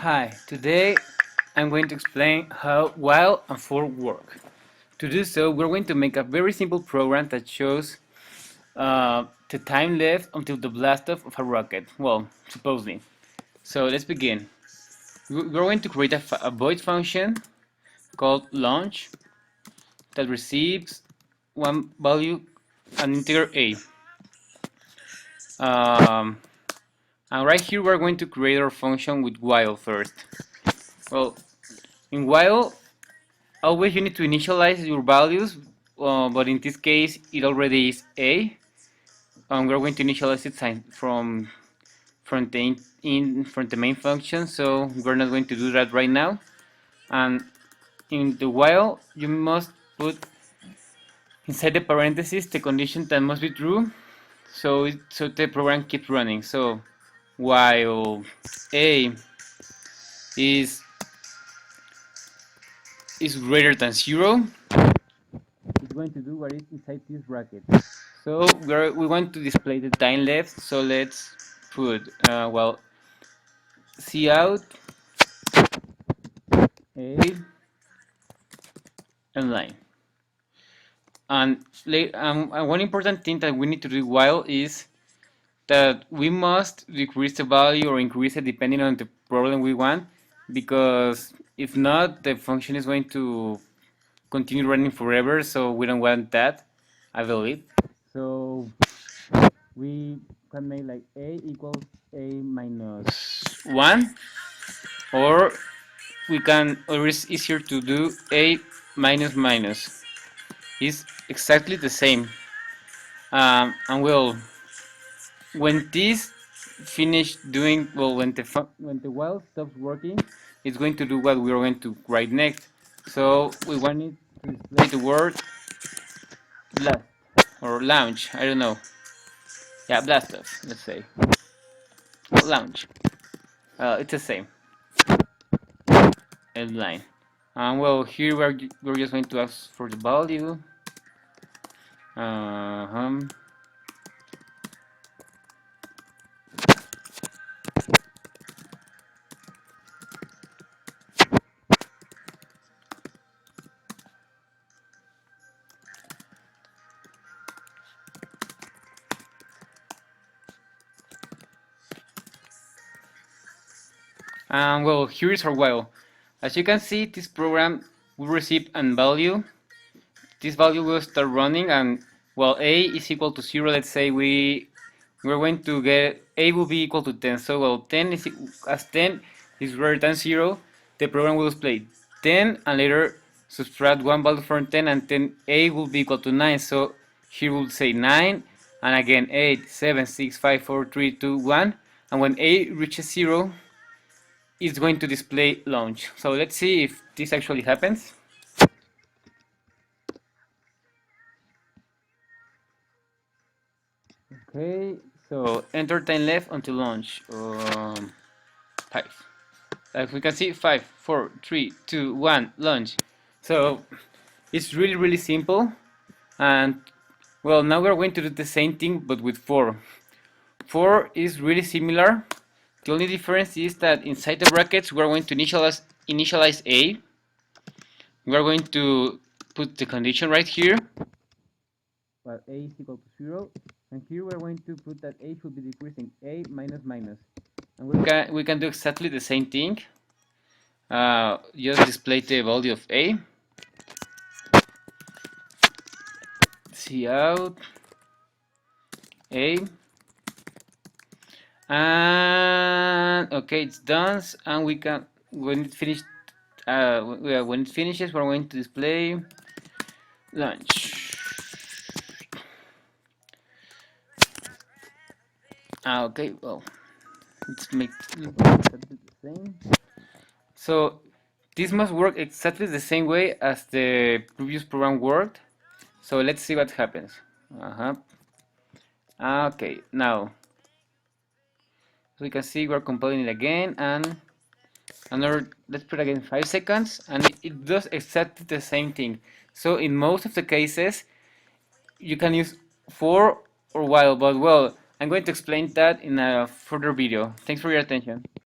Hi, today I'm going to explain how while and for work. To do so, we're going to make a very simple program that shows the time left until the blast off of a rocket. Well, supposedly. So let's begin. We're going to create a void function called launch that receives one value, an integer a. Um, and right here we're going to create our function with while first. Well, in while, always you need to initialize your values, but in this case it already is a, and we're going to initialize it from the main function, so we're not going to do that right now. And in the while, you must put inside the parentheses the condition that must be true, so the program keeps running. So while a is greater than 0, it's going to do what is inside this bracket. So we want to display the time left. So let's put well, cout a and line. And one important thing that we need to do while is that we must decrease the value or increase it depending on the problem we want, because if not, the function is going to continue running forever. So we don't want that, I believe. So we can make like a equals a minus 1, or it's easier to do a minus minus. It's exactly the same. And well, when this finish doing, well, when the while stops working, it's going to do what we're going to write next. So we want it to display the word blast or launch, I don't know. Yeah, blast off, let's say. Launch. It's the same. Line. Well, here we're just going to ask for the value. Uh-huh. Well, here is our while. As you can see, this program will receive a value. This value will start running, and well, a is equal to 0. Let's say we're going to get a will be equal to 10. So well, 10 is as 10 is greater than 0, the program will display 10 and later subtract one value from 10, and then a will be equal to 9. So here we'll say 9, and again 8, 7, 6, 5, 4, 3, 2, 1, and when a reaches 0, it's going to display launch. So let's see if this actually happens. Okay, so enter time left until launch. 5. Like we can see, 5, 4, 3, 2, 1, launch. So it's really simple. And well, now we're going to do the same thing but with 4. 4 is really similar. The only difference is that inside the brackets we're going to initialize a. We're going to put the condition right here, where a is equal to 0, and here we're going to put that a should be decreasing, a minus minus, and we can do exactly the same thing. Just display the value of a, cout a, and okay, it's done. And we can, when it finishes, we're going to display launch. Okay, well, let's make exactly the same. So this must work exactly the same way as the previous program worked. So let's see what happens. Okay, now we can see we're compiling it again, and another, let's put again 5 seconds, and it does exactly the same thing. So in most of the cases you can use for or while, but well, I'm going to explain that in a further video. Thanks for your attention.